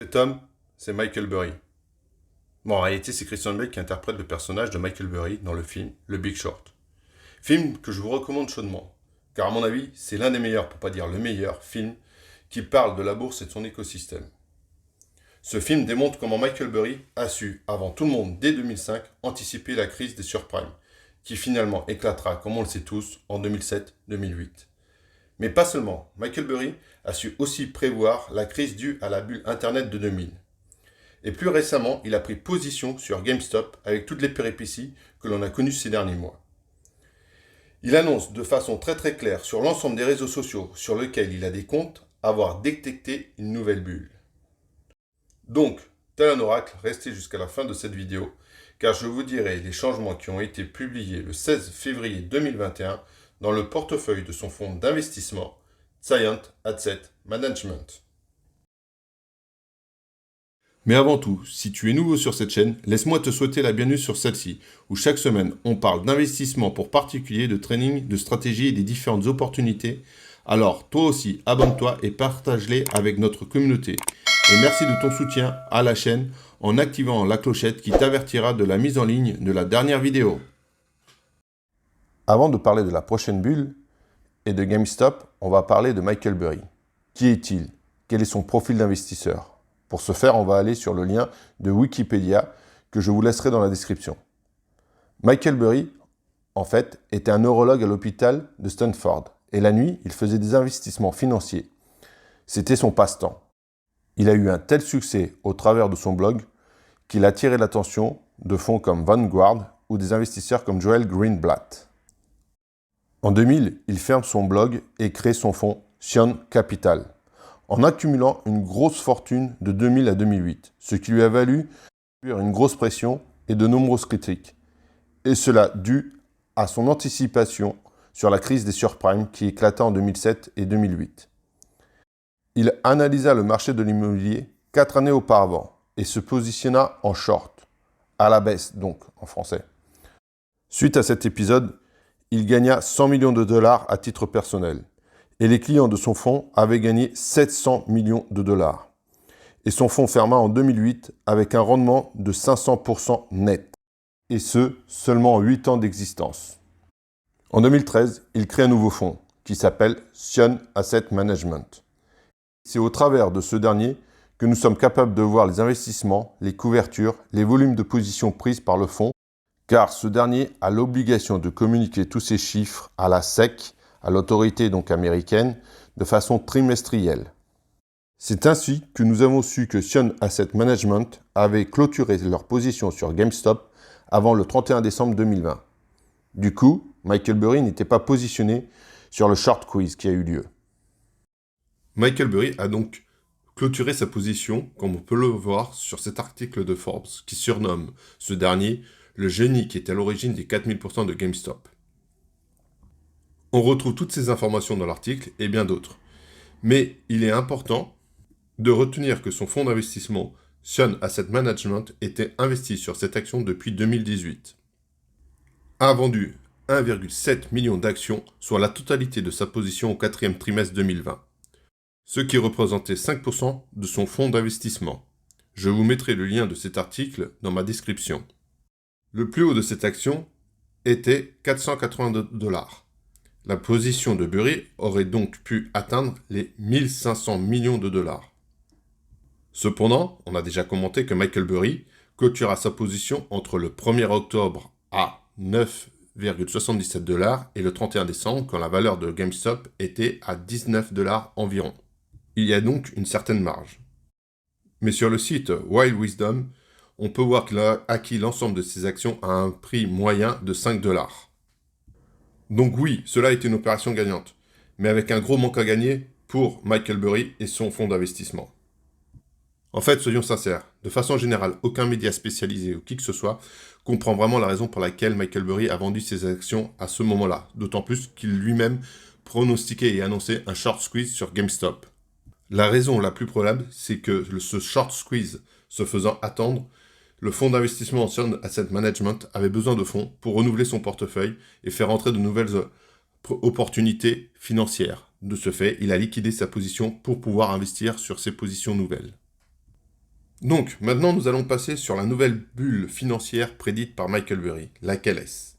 Cet homme, c'est Michael Burry. Bon, en réalité, c'est Christian Bale qui interprète le personnage de Michael Burry dans le film Le Big Short. Film que je vous recommande chaudement, car à mon avis, c'est l'un des meilleurs, pour pas dire le meilleur, film qui parle de la bourse et de son écosystème. Ce film démontre comment Michael Burry a su, avant tout le monde, dès 2005, anticiper la crise des subprimes, qui finalement éclatera, comme on le sait tous, en 2007-2008. Mais pas seulement, Michael Burry a su aussi prévoir la crise due à la bulle Internet de 2000. Et plus récemment, il a pris position sur GameStop avec toutes les péripéties que l'on a connues ces derniers mois. Il annonce de façon très claire sur l'ensemble des réseaux sociaux sur lesquels il a des comptes avoir détecté une nouvelle bulle. Donc, tel un oracle, restez jusqu'à la fin de cette vidéo, car je vous dirai les changements qui ont été publiés le 16 février 2021 dans le portefeuille de son fonds d'investissement Giant Asset Management. Mais avant tout, si tu es nouveau sur cette chaîne, laisse-moi te souhaiter la bienvenue sur celle-ci, où chaque semaine, on parle d'investissement pour particuliers, de training, de stratégie et des différentes opportunités. Alors, toi aussi, abonne-toi et partage-les avec notre communauté. Et merci de ton soutien à la chaîne en activant la clochette qui t'avertira de la mise en ligne de la dernière vidéo. Avant de parler de la prochaine bulle et de GameStop, on va parler de Michael Burry. Qui est-il? Quel est son profil d'investisseur? Pour ce faire, on va aller sur le lien de Wikipédia que je vous laisserai dans la description. Michael Burry, en fait, était un neurologue à l'hôpital de Stanford. Et la nuit, il faisait des investissements financiers. C'était son passe-temps. Il a eu un tel succès au travers de son blog qu'il a attiré l'attention de fonds comme Vanguard ou des investisseurs comme Joel Greenblatt. En 2000, il ferme son blog et crée son fonds Sion Capital, en accumulant une grosse fortune de 2000 à 2008, ce qui lui a valu une grosse pression et de nombreuses critiques. Et cela dû à son anticipation sur la crise des subprimes qui éclata en 2007 et 2008. Il analysa le marché de l'immobilier 4 années auparavant et se positionna en short, à la baisse donc en français. Suite à cet épisode, il gagna 100 millions de dollars à titre personnel. Et les clients de son fonds avaient gagné 700 millions de dollars. Et son fonds ferma en 2008 avec un rendement de 500% net. Et ce, seulement en 8 ans d'existence. En 2013, il crée un nouveau fonds qui s'appelle Sion Asset Management. C'est au travers de ce dernier que nous sommes capables de voir les investissements, les couvertures, les volumes de positions prises par le fonds, car ce dernier a l'obligation de communiquer tous ces chiffres à la SEC, à l'autorité donc américaine, de façon trimestrielle. C'est ainsi que nous avons su que Sion Asset Management avait clôturé leur position sur GameStop avant le 31 décembre 2020. Du coup, Michael Burry n'était pas positionné sur le short quiz qui a eu lieu. Michael Burry a donc clôturé sa position, comme on peut le voir sur cet article de Forbes, qui surnomme ce dernier le génie qui est à l'origine des 4000% de GameStop. On retrouve toutes ces informations dans l'article et bien d'autres. Mais il est important de retenir que son fonds d'investissement, Sion Asset Management, était investi sur cette action depuis 2018. A vendu 1,7 million d'actions, soit la totalité de sa position au 4e trimestre 2020. Ce qui représentait 5% de son fonds d'investissement. Je vous mettrai le lien de cet article dans ma description. Le plus haut de cette action était 482 $. La position de Burry aurait donc pu atteindre les 1500 millions de dollars. Cependant, on a déjà commenté que Michael Burry clôtura sa position entre le 1er octobre à 9,77 $ et le 31 décembre quand la valeur de GameStop était à 19 $ environ. Il y a donc une certaine marge. Mais sur le site Wild Wisdom, on peut voir qu'il a acquis l'ensemble de ses actions à un prix moyen de 5 $. Donc oui, cela a été une opération gagnante, mais avec un gros manque à gagner pour Michael Burry et son fonds d'investissement. En fait, soyons sincères, de façon générale, aucun média spécialisé ou qui que ce soit comprend vraiment la raison pour laquelle Michael Burry a vendu ses actions à ce moment-là, d'autant plus qu'il lui-même pronostiquait et annonçait un short squeeze sur GameStop. La raison la plus probable, c'est que ce short squeeze se faisant attendre, le fonds d'investissement en Sion Asset Management avait besoin de fonds pour renouveler son portefeuille et faire entrer de nouvelles opportunités financières. De ce fait, il a liquidé sa position pour pouvoir investir sur ses positions nouvelles. Donc, maintenant, nous allons passer sur la nouvelle bulle financière prédite par Michael Burry. Laquelle est-ce?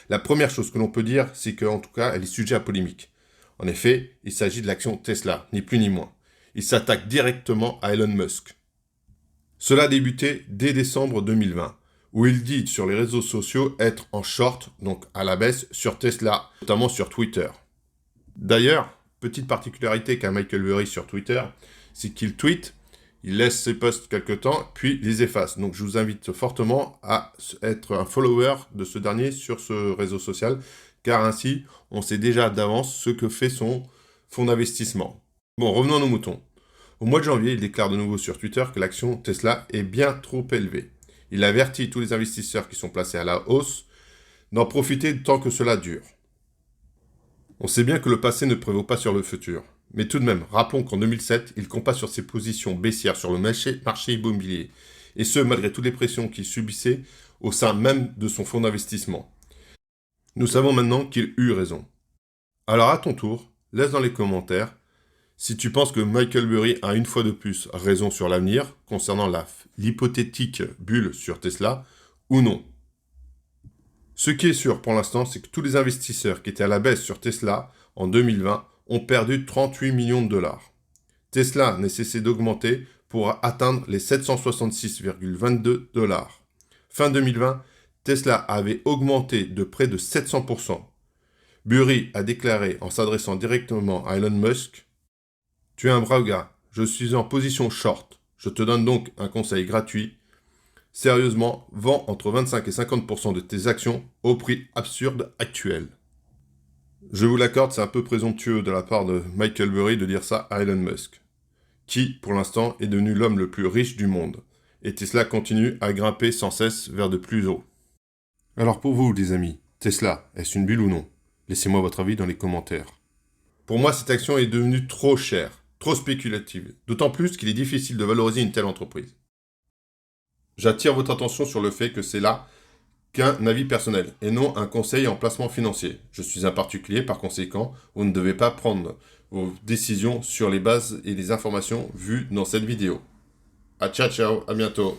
La première chose que l'on peut dire, c'est qu'en tout cas, elle est sujet à polémique. En effet, il s'agit de l'action Tesla, ni plus ni moins. Il s'attaque directement à Elon Musk. Cela a débuté dès décembre 2020, où il dit sur les réseaux sociaux être en short, donc à la baisse, sur Tesla, notamment sur Twitter. D'ailleurs, petite particularité qu'a Michael Burry sur Twitter, c'est qu'il tweet, il laisse ses posts quelque temps, puis les efface. Donc je vous invite fortement à être un follower de ce dernier sur ce réseau social, car ainsi, on sait déjà d'avance ce que fait son fonds d'investissement. Bon, revenons à nos moutons. Au mois de janvier, il déclare de nouveau sur Twitter que l'action Tesla est bien trop élevée. Il avertit tous les investisseurs qui sont placés à la hausse d'en profiter tant que cela dure. On sait bien que le passé ne prévaut pas sur le futur. Mais tout de même, rappelons qu'en 2007, il combat sur ses positions baissières sur le marché immobilier, et ce malgré toutes les pressions qu'il subissait au sein même de son fonds d'investissement. Nous savons maintenant qu'il eut raison. Alors à ton tour, laisse dans les commentaires si tu penses que Michael Burry a une fois de plus raison sur l'avenir concernant l'hypothétique bulle sur Tesla ou non. Ce qui est sûr pour l'instant, c'est que tous les investisseurs qui étaient à la baisse sur Tesla en 2020 ont perdu 38 millions de dollars. Tesla n'a cessé d'augmenter pour atteindre les 766,22 dollars. Fin 2020, Tesla avait augmenté de près de 700%. Burry a déclaré en s'adressant directement à Elon Musk: « Tu es un brave gars, je suis en position short. Je te donne donc un conseil gratuit. Sérieusement, vends entre 25 et 50% de tes actions au prix absurde actuel. » Je vous l'accorde, c'est un peu présomptueux de la part de Michael Burry de dire ça à Elon Musk, qui, pour l'instant, est devenu l'homme le plus riche du monde. Et Tesla continue à grimper sans cesse vers de plus haut. Alors pour vous, les amis, Tesla, est-ce une bulle ou non? Laissez-moi votre avis dans les commentaires. Pour moi, cette action est devenue trop chère, trop spéculative, d'autant plus qu'il est difficile de valoriser une telle entreprise. J'attire votre attention sur le fait que c'est là qu'un avis personnel, et non un conseil en placement financier. Je suis un particulier, par conséquent, vous ne devez pas prendre vos décisions sur les bases et les informations vues dans cette vidéo. Ciao, à bientôt.